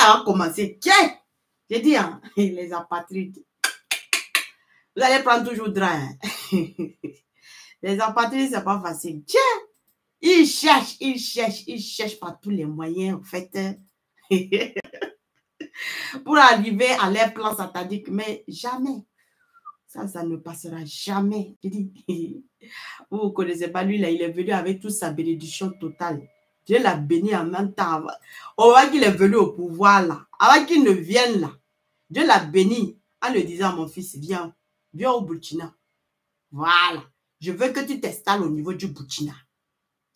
ça va commencer. Tiens, j'ai dit, hein, les apatrides. Vous allez prendre toujours drap. Hein. Les apatrides, c'est pas facile. Tiens, ils cherchent par tous les moyens, en fait. Pour arriver à leur plan satanique, mais jamais. Ça ne passera jamais. Je dis, vous ne connaissez pas lui, là, il est venu avec toute sa bénédiction totale. Dieu l'a béni en même temps. On voit qu'il est venu au pouvoir, là. Avant qu'il ne vienne, là. Dieu l'a béni en lui disant à mon fils, viens au Burkina. Voilà. Je veux que tu t'installes au niveau du Burkina.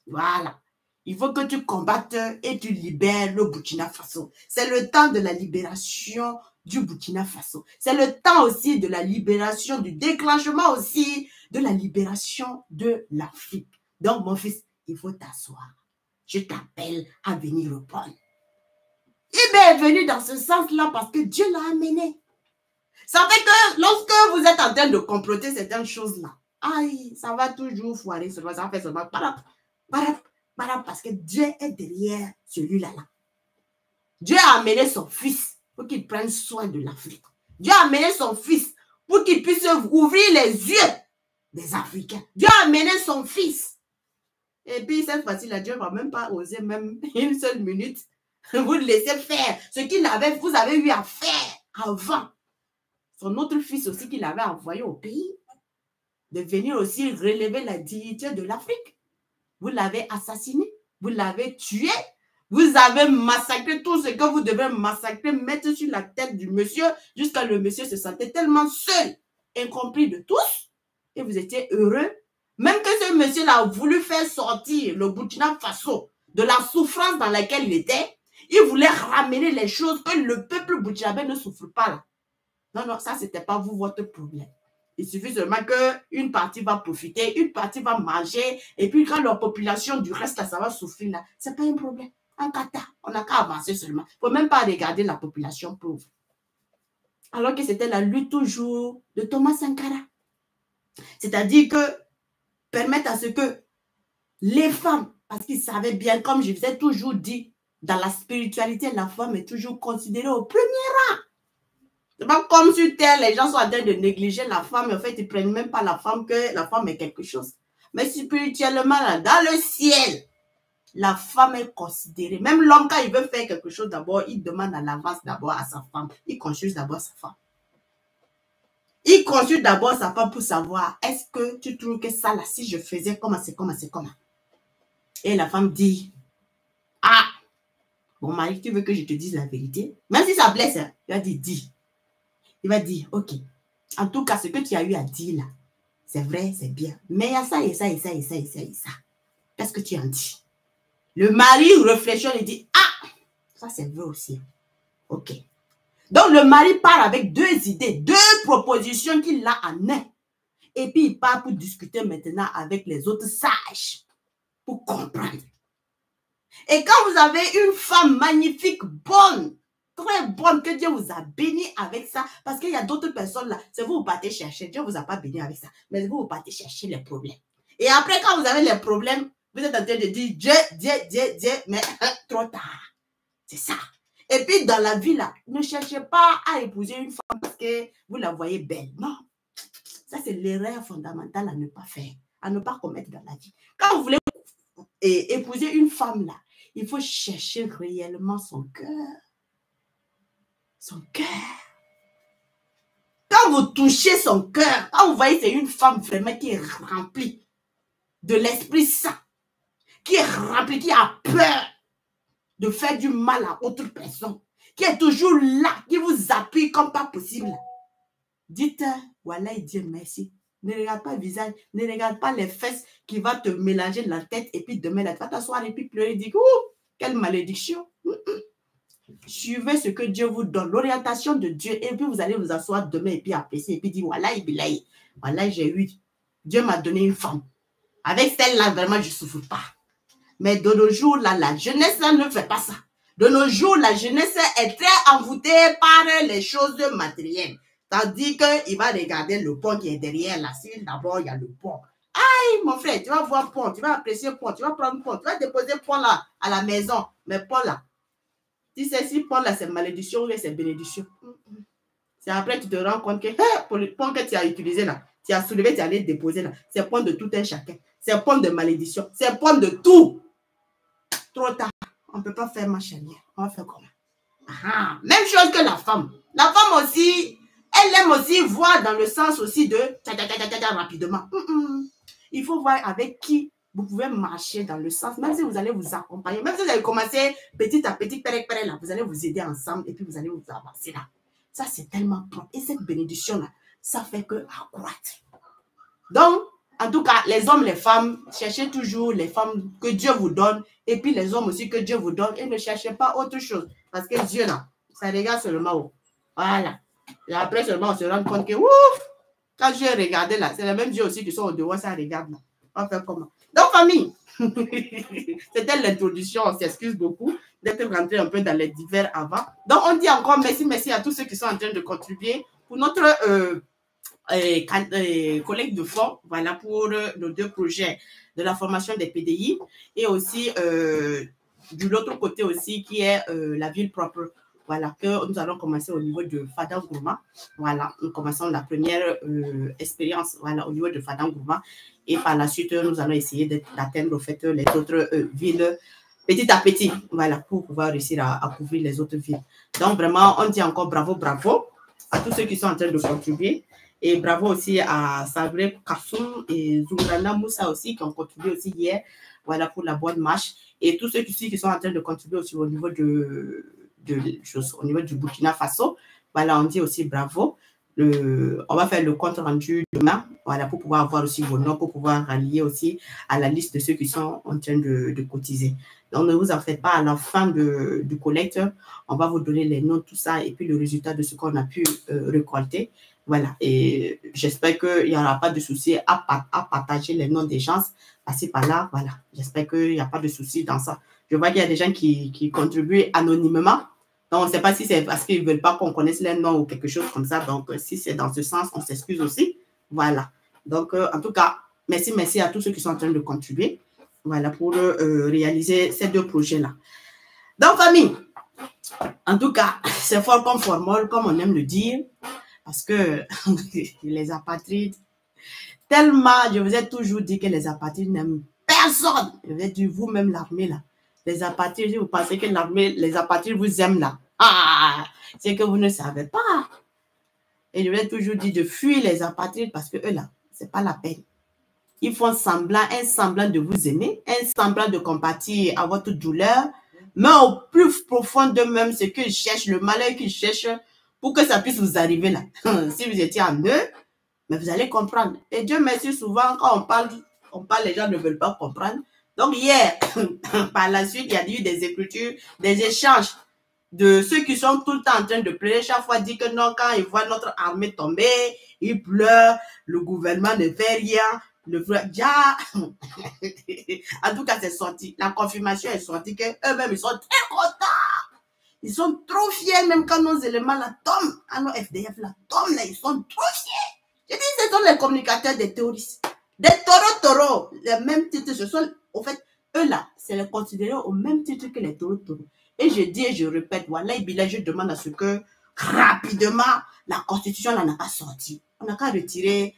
Voilà. Il faut que tu combattes et tu libères le Burkina Faso. C'est le temps de la libération du Burkina Faso. C'est le temps aussi de la libération, du déclenchement aussi de la libération de l'Afrique. Donc, mon fils, il faut t'asseoir. Je t'appelle à venir reprendre. Il est venu dans ce sens-là parce que Dieu l'a amené. Ça fait que lorsque vous êtes en train de comploter certaines choses-là, aïe, ça va toujours foirer, ça va faire seulement parce que Dieu est derrière celui-là. Dieu a amené son fils pour qu'il prenne soin de l'Afrique. Dieu a amené son fils pour qu'il puisse ouvrir les yeux des Africains. Dieu a amené son fils. Et puis cette fois-ci, Dieu ne va même pas oser même une seule minute vous laisser faire ce vous avez eu à faire avant. Son autre fils aussi qu'il avait envoyé au pays, de venir aussi relever la dignité de l'Afrique. Vous l'avez assassiné, vous l'avez tué, vous avez massacré tout ce que vous devez massacrer, mettre sur la tête du monsieur, jusqu'à le monsieur se sentait tellement seul, incompris de tous, et vous étiez heureux. Même que ce monsieur-là a voulu faire sortir le Burkina Faso de la souffrance dans laquelle il était, il voulait ramener les choses que le peuple burkinabé ne souffre pas là. Non, ça, c'était pas vous, votre problème. Il suffit seulement qu'une partie va profiter, une partie va manger, et puis quand leur population du reste, là, ça va souffrir, là, c'est pas un problème. En Qatar, on n'a qu'à avancer seulement. Il ne faut même pas regarder la population pauvre. Alors que c'était la lutte toujours de Thomas Sankara. C'est-à-dire que permettre à ce que les femmes, parce qu'ils savaient bien, comme je vous ai toujours dit, dans la spiritualité, la femme est toujours considérée au premier rang. C'est pas comme sur terre, les gens sont en train de négliger la femme. En fait, ils ne prennent même pas la femme que la femme est quelque chose. Mais spirituellement, là, dans le ciel, la femme est considérée. Même l'homme, quand il veut faire quelque chose d'abord, il demande à l'avance d'abord à sa femme. Il consulte d'abord sa femme. Il consulte d'abord sa femme pour savoir, est-ce que tu trouves que ça, là, si je faisais comment, c'est comment. Et la femme dit, ah, bon mari, tu veux que je te dise la vérité? Même si ça blesse, hein, il va dire, dis. Il va dire, ok, en tout cas, ce que tu as eu à dire là, c'est vrai, c'est bien. Mais il y a ça et ça et ça et ça et ça et ça. Qu'est-ce que tu en dis? Le mari réfléchit et dit, ah, ça c'est vrai aussi. Ok. Donc le mari part avec deux idées, deux propositions qu'il a en un. Et puis il part pour discuter maintenant avec les autres sages. Pour comprendre. Et quand vous avez une femme magnifique, bonne, très bonne, que Dieu vous a béni avec ça, parce qu'il y a d'autres personnes là, c'est vous partez chercher, Dieu ne vous a pas béni avec ça, mais vous partez chercher les problèmes. Et après, quand vous avez les problèmes, vous êtes en train de dire Dieu, mais trop tard. C'est ça. Et puis dans la vie là, ne cherchez pas à épouser une femme parce que vous la voyez belle. Non. Ça, c'est l'erreur fondamentale à ne pas faire, à ne pas commettre dans la vie. Quand vous voulez épouser une femme là, il faut chercher réellement son cœur. Son cœur. Quand vous touchez son cœur, quand vous voyez c'est une femme vraiment qui est remplie de l'Esprit Saint, qui est remplie, qui a peur de faire du mal à autre personne, qui est toujours là, qui vous appuie comme pas possible. Dites, voilà, Dieu merci. Ne regarde pas le visage, ne regarde pas les fesses qui va te mélanger la tête et puis demain, tu vas t'asseoir et puis pleurer et dire, ouh, quelle malédiction. Suivez ce que Dieu vous donne, l'orientation de Dieu, et puis vous allez vous asseoir demain et puis apprécier et puis dire, voilà, voilà, j'ai eu, Dieu m'a donné une femme. Avec celle-là, vraiment, je ne souffre pas. Mais de nos jours, là, la jeunesse là, ne fait pas ça. De nos jours, la jeunesse est très envoûtée par les choses matérielles. Tandis qu'il va regarder le pont qui est derrière là. Si d'abord, il y a le pont. Aïe, mon frère, tu vas voir pont, tu vas apprécier pont, tu vas prendre pont, tu vas déposer pont là à la maison. Mais pont là, Tu sais, si Paul là, c'est malédiction ou c'est bénédiction. C'est après que tu te rends compte que pour le point que tu as utilisé là, tu as soulevé, tu allais déposer là, c'est point de tout un chacun. C'est point de malédiction. C'est point de tout. Trop tard. On ne peut pas faire ma charnière. On va faire comment? Même chose que la femme. La femme aussi, elle aime aussi voir dans le sens aussi de rapidement. Il faut voir avec qui vous pouvez marcher dans le sens, même si vous allez vous accompagner, même si vous allez commencer petit à petit, là, vous allez vous aider ensemble et puis vous allez vous avancer là. Ça, c'est tellement propre. Et cette bénédiction-là, ça fait que accroître. Donc, en tout cas, les hommes, les femmes, cherchez toujours les femmes que Dieu vous donne et puis les hommes aussi que Dieu vous donne et ne cherchez pas autre chose. Parce que Dieu, là, ça regarde seulement haut. Voilà. Et après seulement, on se rend compte que, ouf, quand Dieu regardé là, c'est les mêmes Dieu aussi qui sont au dehors, ça regarde là. On va faire comment? Donc, famille, c'était l'introduction. On s'excuse beaucoup d'être rentré un peu dans les divers avant. Donc, on dit encore merci à tous ceux qui sont en train de contribuer pour notre collecte de fonds, voilà, pour nos 2 projets de la formation des PDI et aussi de l'autre côté aussi qui est la ville propre. Voilà, que nous allons commencer au niveau de Fadam Gourma. Voilà, nous commençons la première expérience, voilà, au niveau de Fadam Gourma. Et par la suite, nous allons essayer d'atteindre, au fait, les autres villes petit à petit, voilà, pour pouvoir réussir à couvrir les autres villes. Donc, vraiment, on dit encore bravo à tous ceux qui sont en train de contribuer. Et bravo aussi à Sabré Kassoum et Zungrana Moussa aussi, qui ont contribué aussi hier, voilà, pour la bonne marche. Et tous ceux qui sont en train de contribuer aussi au niveau au niveau du Burkina Faso. Voilà, on dit aussi bravo. On va faire le compte rendu demain, voilà, pour pouvoir avoir aussi vos noms, pour pouvoir rallier aussi à la liste de ceux qui sont en train de cotiser. Donc, ne vous en faites pas, à la fin du collecte, on va vous donner les noms, tout ça, et puis le résultat de ce qu'on a pu récolter. Voilà, et j'espère qu'il n'y aura pas de souci à partager les noms des gens, passer par là, voilà. J'espère qu'il n'y a pas de souci dans ça. Je vois qu'il y a des gens qui contribuent anonymement. Donc, on ne sait pas si c'est parce qu'ils ne veulent pas qu'on connaisse les noms ou quelque chose comme ça. Donc, si c'est dans ce sens, on s'excuse aussi. Voilà. Donc, en tout cas, merci à tous ceux qui sont en train de contribuer. Voilà, pour réaliser ces 2 projets-là. Donc, famille, en tout cas, c'est fort comme formol, comme on aime le dire, parce que les apatrides, tellement, je vous ai toujours dit que les apatrides n'aiment personne. Je vous ai dit, vous-même, l'armée, là, les apatrides, si vous pensez que l'armée, les apatrides vous aiment, là, c'est que vous ne savez pas. Et je vous ai toujours dit de fuir les apatrides parce que eux, là, c'est pas la peine. Ils font un semblant de vous aimer, un semblant de compatir à votre douleur, mais au plus profond d'eux-mêmes, c'est qu'ils cherchent le malheur qu'ils cherchent pour que ça puisse vous arriver là. Si vous étiez en eux, mais vous allez comprendre. Et Dieu merci, souvent, quand on parle, les gens ne veulent pas comprendre. Donc hier, par la suite, il y a eu des écritures, des échanges de ceux qui sont tout le temps en train de pleurer. Chaque fois, dit que non, quand ils voient notre armée tomber, ils pleurent, le gouvernement ne fait rien. Le frère, en tout cas, c'est sorti. La confirmation est sortie qu'eux-mêmes, ils sont très contents. Ils sont trop fiers, même quand nos éléments là tombent, quand nos FDF là tombent, là, ils sont trop fiers. Je dis, ce sont les communicateurs des terroristes. Des taureaux, les mêmes titres, ce sont, au fait, eux là, c'est les considérés au même titre que les taureaux. Et je dis et je répète, voilà, je demande à ce que, rapidement, la constitution là n'a pas sorti. On n'a qu'à retirer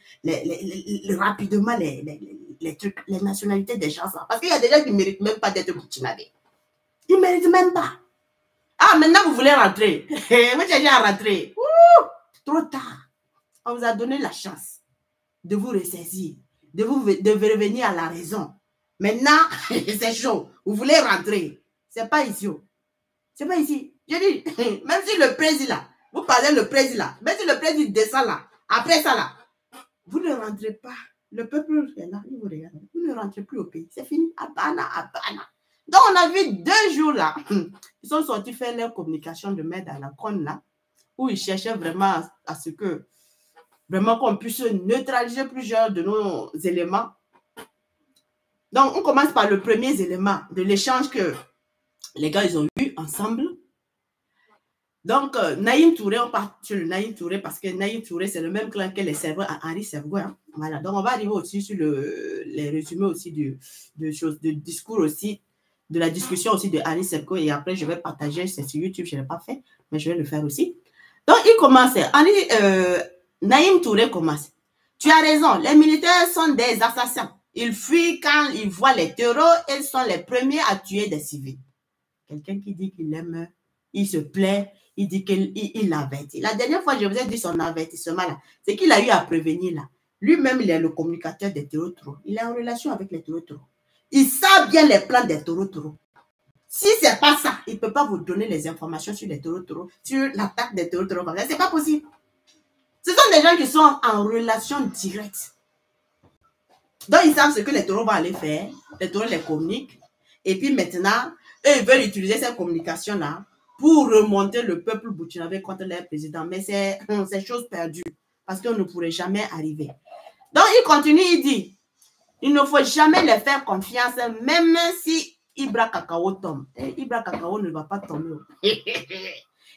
rapidement les trucs, les nationalités des gens là. Parce qu'il y a des gens qui ne méritent même pas d'être burkinabés. Ils ne méritent même pas. Ah, maintenant vous voulez rentrer. Vous cherchez à rentrer. Trop tard. On vous a donné la chance de vous ressaisir, de revenir à la raison. Maintenant, c'est chaud. Vous voulez rentrer. C'est pas ici. C'est pas ici. Je dis, même si le président, vous parlez le président, même si le président descend là, après ça là, vous ne rentrez pas. Le peuple est là, il vous regarde. Vous ne rentrez plus au pays. C'est fini. Abana. Donc, on a vu 2 jours là, ils sont sortis faire leur communication de main dans la cône là, où ils cherchaient vraiment à ce que, vraiment qu'on puisse neutraliser plusieurs de nos éléments. Donc, on commence par le premier élément de l'échange que les gars, ils ont eu ensemble. Donc, Naïm Touré, on part sur le Naïm Touré parce que Naïm Touré, c'est le même clan que les serveurs à Henri Serveur. Hein. Voilà, donc on va arriver aussi sur les résumés aussi de discours aussi de la discussion aussi de Henri Sebgo et après je vais partager, c'est sur YouTube, je ne l'ai pas fait, mais je vais le faire aussi. Donc il commence, Naïm Touré commence. Tu as raison, les militaires sont des assassins. Ils fuient quand ils voient les terreaux, ils sont les premiers à tuer des civils. Quelqu'un qui dit qu'il aime, il se plaît, il dit qu'il avertit. La dernière fois, je vous ai dit son avertissement là, c'est qu'il a eu à prévenir là. Lui-même, il est le communicateur des terreaux. Il est en relation avec les terreaux. Il sait bien les plans des terreaux. Si ce n'est pas ça, il ne peut pas vous donner les informations sur les terreaux, sur l'attaque des terreaux. Ce n'est pas possible. Ce sont des gens qui sont en relation directe. Donc, ils savent ce que les taureaux vont aller faire. Les taureaux les communiquent. Et puis maintenant, eux, ils veulent utiliser cette communication-là pour remonter le peuple burkinabé contre leur président. Mais c'est chose perdue. Parce qu'on ne pourrait jamais arriver. Donc, il continue, il dit, il ne faut jamais les faire confiance, même si Ibra Kakao tombe. Et Ibra Kakao ne va pas tomber.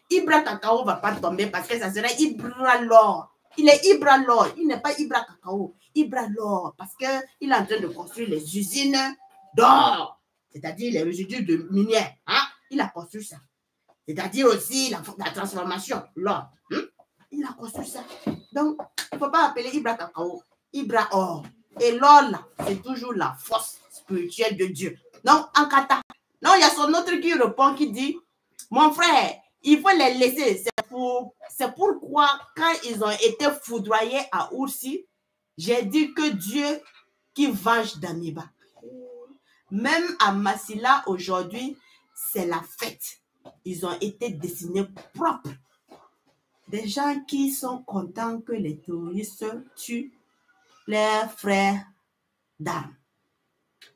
Ibra Kakao ne va pas tomber parce que ça serait Ibra Lor. Il est Ibra Lor. Il n'est pas Ibra Kakao. Ibra Lor. Parce qu'il est en train de construire les usines d'or. C'est-à-dire les résidus de minières. Hein? Il a construit ça. C'est-à-dire aussi la transformation. L'or. Il a construit ça. Donc, il ne faut pas appeler Ibra Kakao. Ibra Or. Et l'or, là, c'est toujours la force spirituelle de Dieu. Donc, en kata. Non, il y a son autre qui répond, qui dit, mon frère, il faut les laisser. C'est pourquoi, quand ils ont été foudroyés à Oursi, j'ai dit que Dieu qui venge Damiba. Même à Massila, aujourd'hui, c'est la fête. Ils ont été dessinés propres. Des gens qui sont contents que les terroristes tuent leurs frères d'armes.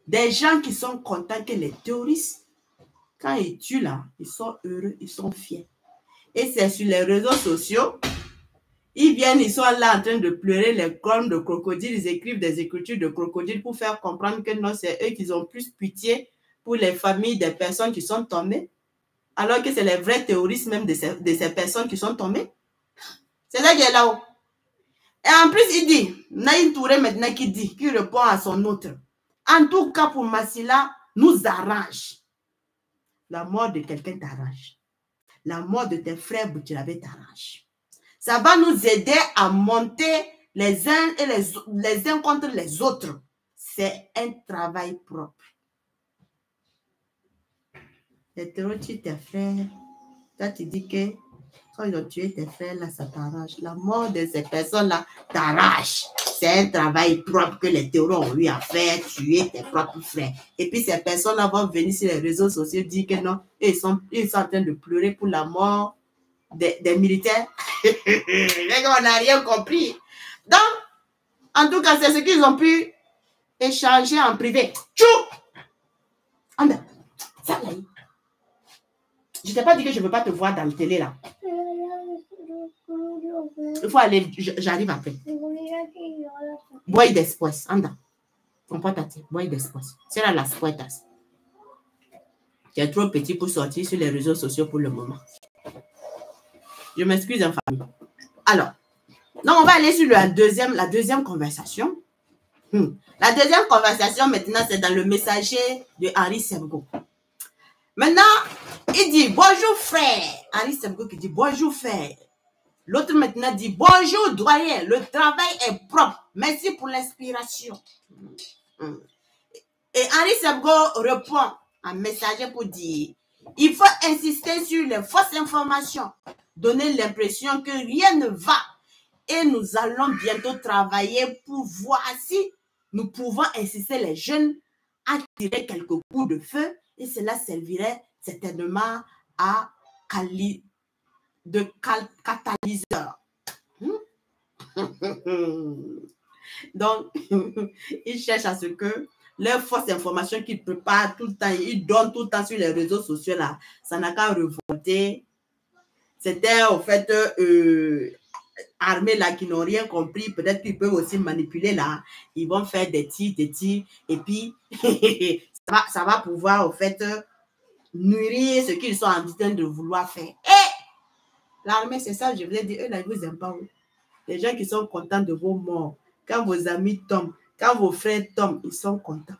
Des gens qui sont contents que les terroristes, quand ils tuent là, ils sont heureux, ils sont fiers. Et c'est sur les réseaux sociaux, ils viennent, ils sont là en train de pleurer les cornes de crocodile, ils écrivent des écritures de crocodile pour faire comprendre que non, c'est eux qui ont plus pitié pour les familles des personnes qui sont tombées, alors que c'est les vrais terroristes même de ces personnes qui sont tombées. C'est là qu'il est là-haut. Et en plus, il dit, Naïm Touré maintenant qui répond à son autre. En tout cas, pour Massila, nous arrange. La mort de quelqu'un t'arrange. La mort de tes frères burkinabés t'arrange. Ça va nous aider à monter les uns et les uns contre les autres. C'est un travail propre. Les terreaux tuent tes frères. Toi, tu dis que quand ils ont tué tes frères, là, ça t'arrange. La mort de ces personnes-là t'arrache. C'est un travail propre que les terroristes ont eu à faire, tuer tes propres frères. Et puis ces personnes-là vont venir sur les réseaux sociaux dire que non, ils sont en train de pleurer pour la mort des militaires. On n'a rien compris. Donc, en tout cas, c'est ce qu'ils ont pu échanger en privé. Tchou! Ça là. Je t'ai pas dit que je ne veux pas te voir dans la télé là. Il faut aller, j'arrive après. Bois después, anda. Comportate, bois después. C'est là las puertas. Tu es trop petit pour sortir sur les réseaux sociaux pour le moment. Je m'excuse en famille. Alors, non, on va aller sur la deuxième conversation. La deuxième conversation, maintenant, c'est dans le messager de Henri Sebgo. Maintenant, il dit, bonjour frère. Henri Sebgo qui dit, bonjour frère. L'autre maintenant dit, bonjour doyen, le travail est propre. Merci pour l'inspiration. Et Henri Sebgo répond en messager pour dire, il faut insister sur les fausses informations, donner l'impression que rien ne va. Et nous allons bientôt travailler pour voir si nous pouvons inciter les jeunes à tirer quelques coups de feu et cela servirait certainement à catalyseur. Donc, ils cherchent à ce que leurs fausses informations qu'ils préparent tout le temps, ils donnent tout le temps sur les réseaux sociaux là, ça n'a qu'à revolter. C'était au fait armés là qui n'ont rien compris, peut-être qu'ils peuvent aussi manipuler là, ils vont faire des tirs, et puis ça va pouvoir au fait nourrir ce qu'ils sont en train de vouloir faire. Et l'armée, c'est ça, je vous ai dit, eux là, ils vous aiment pas. Les gens qui sont contents de vos morts, quand vos amis tombent, quand vos frères tombent, ils sont contents.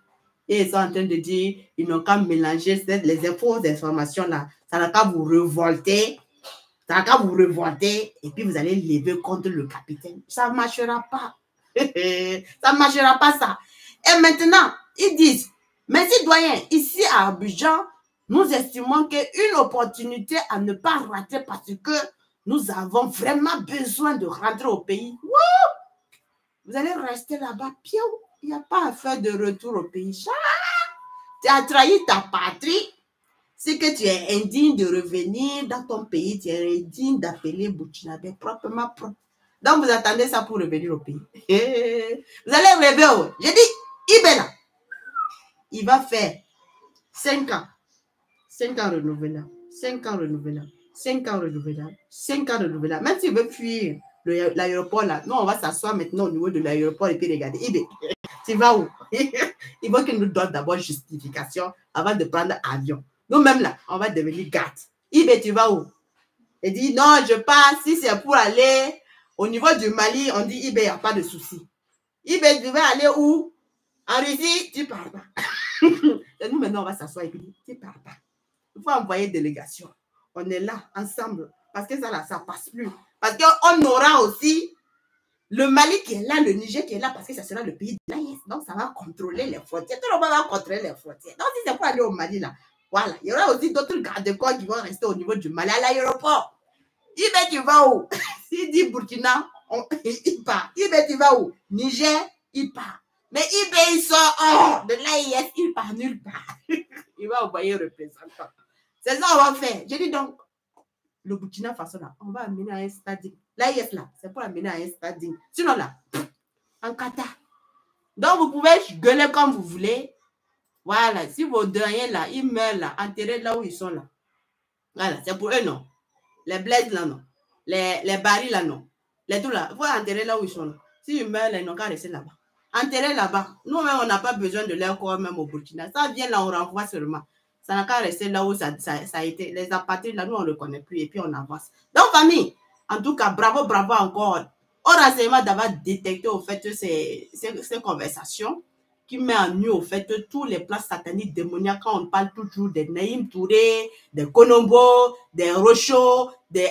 Et ils sont en train de dire, ils n'ont qu'à mélanger les fausses informations là. Ça n'a qu'à vous révolter. Ça n'a qu'à vous révolter. Et puis vous allez lever contre le capitaine. Ça ne marchera pas. Ça ne marchera pas ça. Et maintenant, ils disent, mais citoyens, ici à Abidjan, nous estimons qu'une opportunité à ne pas rater parce que nous avons vraiment besoin de rentrer au pays. Wouh! Vous allez rester là-bas, piou. Il n'y a pas à faire de retour au pays. Tu as trahi ta patrie. C'est que tu es indigne de revenir dans ton pays. Tu es indigne d'appeler Burkinabé proprement propre. Donc, vous attendez ça pour revenir au pays. Vous allez rêver. Oh. J'ai dit, Ibela, il va faire 5 ans. 5 ans renouvelables. 5 ans renouvelables. 5 ans renouvelables. 5 ans renouvelables. Même s'il veut fuir l'aéroport là, nous, on va s'asseoir maintenant au niveau de l'aéroport et puis regarder. Ibé, tu vas où? Il faut qu'il nous donne d'abord justification avant de prendre avion. Nous-mêmes là, on va devenir garde. Ibé, tu vas où? Il dit, non, je pars. Si c'est pour aller au niveau du Mali, on dit, Ibé, il n'y a pas de souci. Ibé, tu vas aller où? En Russie, tu pars pas. Et nous, maintenant, on va s'asseoir et puis dire, tu pars pas. Il faut envoyer délégation. On est là, ensemble. Parce que ça, là, ça passe plus. Parce qu'on aura aussi le Mali qui est là, le Niger qui est là, parce que ça sera le pays de l'AIS. Donc, ça va contrôler les frontières. Tout le monde va contrôler les frontières. Donc, si c'est pour aller au Mali, là, voilà. Il y aura aussi d'autres gardes-corps qui vont rester au niveau du Mali à l'aéroport. Ibé, tu vas où? S'il dit Burkina, il part. Ibé, tu vas où? Niger, il part. Mais Ibé, il sort hors de l'AIS, il part nulle part. Il va envoyer un représentant. C'est ça qu'on va faire. J'ai dit donc, le Burkina Faso là, on va amener à un stade. L'AIS là, c'est pour amener à un stade. Sinon là, en Qatar. Donc vous pouvez gueuler comme vous voulez. Voilà, si vos derniers là, ils meurent là, enterrés là où ils sont là. Voilà, c'est pour eux non. Les bleds là non. Les barils là non. Les tout là, il faut enterrer là où ils sont là. S'ils meurent là, ils n'ont qu'à rester là-bas. Enterrer là-bas. Nous-mêmes, on n'a pas besoin de leur corps même au Burkina. Ça vient là, on renvoie seulement. Ça n'a qu'à rester là où ça a été. Les apatrides, là, nous, on ne le connaît plus et puis on avance. Donc, famille, en tout cas, bravo, bravo encore au renseignement d'avoir détecté au fait ces conversations qui met en nu au fait tous les plans sataniques démoniaques quand on parle toujours des Naïm Touré, des Konombo, des Rocho, des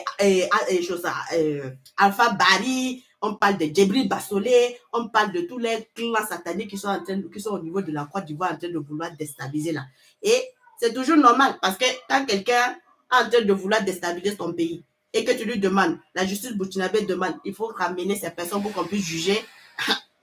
Alpha Bari, on parle de Djibril Bassolé, on parle de tous les clans sataniques qui sont au niveau de la Côte d'Ivoire en train de vouloir déstabiliser là. Et c'est toujours normal parce que quand quelqu'un est en train de vouloir déstabiliser ton pays et que tu lui demandes, la justice burkinabé demande, il faut ramener ces personnes pour qu'on puisse juger,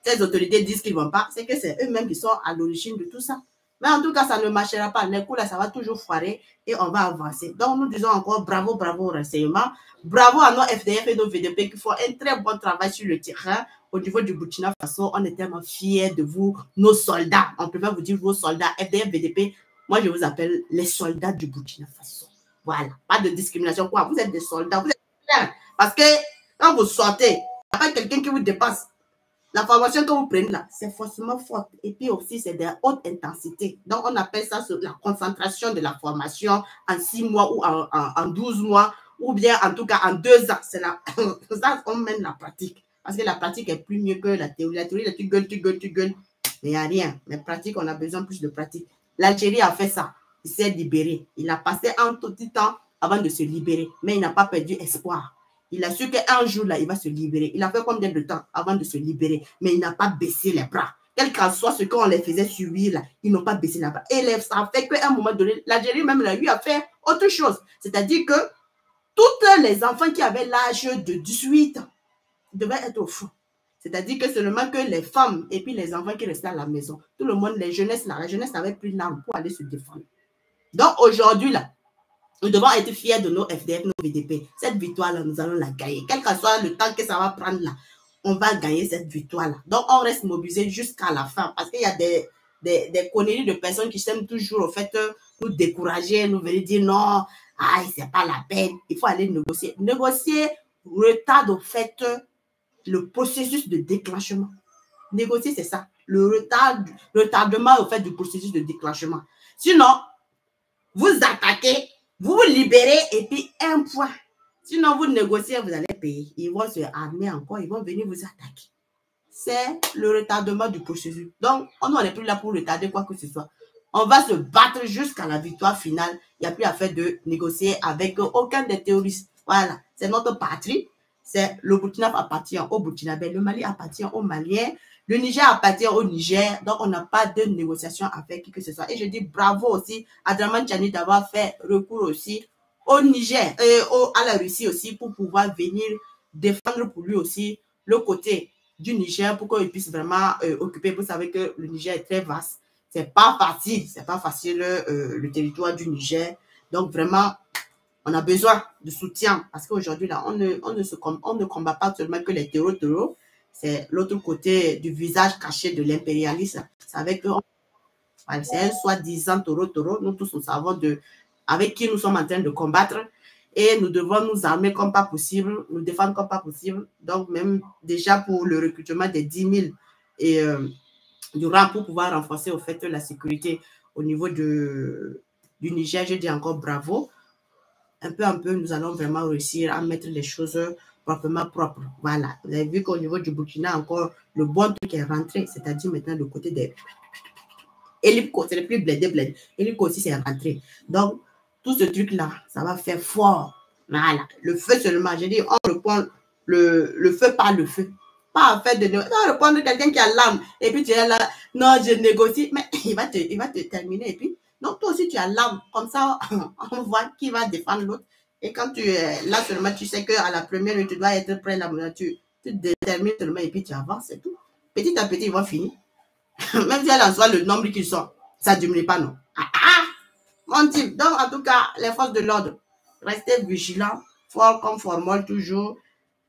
ces autorités disent qu'ils ne vont pas, c'est que c'est eux-mêmes qui sont à l'origine de tout ça. Mais en tout cas, ça ne marchera pas. Les coups là, ça va toujours foirer et on va avancer. Donc, nous disons encore bravo, bravo au renseignement. Bravo à nos FDF et nos VDP qui font un très bon travail sur le terrain. Au niveau du Burkina Faso, on est tellement fiers de vous, nos soldats. On peut pas vous dire vos soldats, FDF, VDP. Moi, je vous appelle les soldats du Burkina Faso. Voilà. Pas de discrimination. Quoi. Vous êtes des soldats. Vous êtes bien. Parce que quand vous sortez, il n'y a pas quelqu'un qui vous dépasse. La formation que vous prenez là, c'est forcément forte. Et puis aussi, c'est de haute intensité. Donc, on appelle ça la concentration de la formation en 6 mois ou en 12 mois, ou bien en tout cas en 2 ans. C'est là, ça, on mène la pratique. Parce que la pratique est plus mieux que la théorie. La théorie, là, tu gueules. Mais il n'y a rien. Mais pratique, on a besoin plus de pratique. L'Algérie a fait ça. Il s'est libéré. Il a passé un tout petit temps avant de se libérer. Mais il n'a pas perdu espoir. Il a su qu'un jour, là, il va se libérer. Il a fait combien de temps avant de se libérer? Mais il n'a pas baissé les bras. Quel qu'en soit ce qu'on les faisait subir, là, ils n'ont pas baissé les bras. Et ça a fait qu'à un moment donné, l'Algérie même, là, lui a fait autre chose. C'est-à-dire que tous les enfants qui avaient l'âge de 18 ans devaient être au fond. C'est-à-dire que seulement que les femmes et puis les enfants qui restaient à la maison, tout le monde, la jeunesse n'avait plus l'arme pour aller se défendre. Donc aujourd'hui, là, nous devons être fiers de nos FDF, nos VDP. Cette victoire-là, nous allons la gagner. Quel que soit le temps que ça va prendre là, on va gagner cette victoire-là. Donc, on reste mobilisé jusqu'à la fin. Parce qu'il y a des conneries de personnes qui s'aiment toujours, au fait, nous décourager, nous venir dire non, c'est pas la peine. Il faut aller négocier. Négocier retarde, au fait, le processus de déclenchement. Négocier, c'est ça. Le retardement, au fait, du processus de déclenchement. Sinon, vous attaquez, vous vous libérez et puis un point. Sinon, vous négociez, vous allez payer. Ils vont se armer encore, ils vont venir vous attaquer. c'est le retardement du processus. Donc, on n'est plus là pour retarder quoi que ce soit. On va se battre jusqu'à la victoire finale. Il n'y a plus à faire de négocier avec aucun des terroristes. Voilà, c'est notre patrie. C'est le Burkina appartient au Burkinabé, le Mali appartient aux Maliens, le Niger appartient au Niger. Donc, on n'a pas de négociation avec qui que ce soit. Et je dis bravo aussi à Dramane Tchani d'avoir fait recours aussi au Niger et à la Russie aussi pour pouvoir venir défendre pour lui aussi le côté du Niger pour qu'il puisse vraiment occuper. Vous savez que le Niger est très vaste. C'est pas facile le territoire du Niger. Donc vraiment, on a besoin de soutien parce qu'aujourd'hui là, on ne combat pas seulement que les terreaux. C'est l'autre côté du visage caché de l'impérialisme. C'est avec eux, c'est un soi-disant taureau. Nous tous nous savons avec qui nous sommes en train de combattre. Et nous devons nous armer comme pas possible, nous défendre comme pas possible. Donc, même déjà pour le recrutement des 10 000 et du rang pour pouvoir renforcer au fait la sécurité au niveau du Niger, je dis encore bravo. Un peu, nous allons vraiment réussir à mettre les choses proprement propres. Voilà. Vous avez vu qu'au niveau du Burkina, encore le bon truc est rentré, c'est-à-dire maintenant le côté des hélicos, c'est le plus bled. Hélico aussi, c'est rentré. Donc, tout ce truc-là, ça va faire fort. Voilà. Le feu seulement. J'ai dit, on reprend le feu par le feu. Pas en fait de... On reprend quelqu'un qui a l'âme. Et puis tu es là, non, je négocie. Mais il va te terminer. Et puis, non, toi aussi, tu as l'âme. Comme ça, on voit qui va défendre l'autre. Et quand tu es là seulement, tu sais qu'à la première, tu dois être prêt là. Tu détermines seulement et puis tu avances, c'est tout. Petit à petit, ils vont finir. Même si elle en soit le nombre qu'ils sont, ça ne diminue pas, non. Mon type. Donc, en tout cas, les forces de l'ordre, restez vigilants, fort comme formol toujours,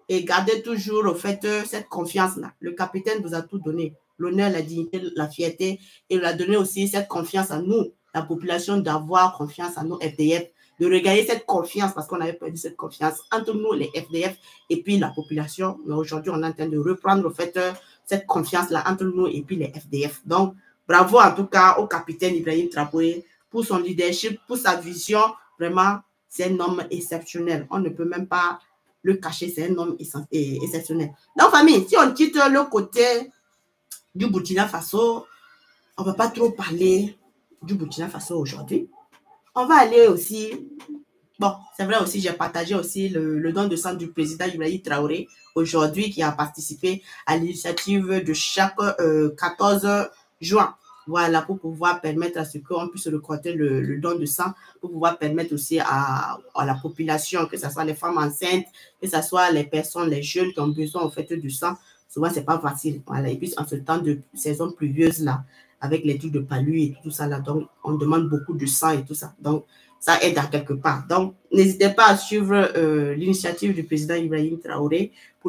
et gardez toujours au fait cette confiance-là. Le capitaine vous a tout donné, l'honneur, la dignité, la fierté, et il a donné aussi cette confiance à nous, la population, d'avoir confiance à nos FDF, de regagner cette confiance, parce qu'on avait perdu cette confiance entre nous, les FDF, et puis la population. Mais aujourd'hui, on est en train de reprendre au fait cette confiance-là entre nous et puis les FDF. Donc, bravo en tout cas au capitaine Ibrahim Traoré pour son leadership, pour sa vision. Vraiment, c'est un homme exceptionnel. On ne peut même pas le cacher, c'est un homme exceptionnel. Donc, famille, si on quitte le côté du Burkina Faso, on ne va pas trop parler du Burkina Faso aujourd'hui. On va aller aussi... Bon, c'est vrai aussi, j'ai partagé aussi le don de sang du président Ibrahim Traoré aujourd'hui qui a participé à l'initiative de chaque 14 juin. Voilà, pour pouvoir permettre à ce qu'on puisse récolter le don de sang, pour pouvoir permettre aussi à la population, que ce soit les femmes enceintes, que ce soit les personnes, les jeunes qui ont besoin en fait du sang. Souvent, c'est pas facile. Voilà, et puis en ce temps de saison pluvieuse là, avec les trucs de palu et tout ça là, donc on demande beaucoup de sang et tout ça. Donc, ça aide à quelque part. Donc, n'hésitez pas à suivre l'initiative du président Ibrahim Traoré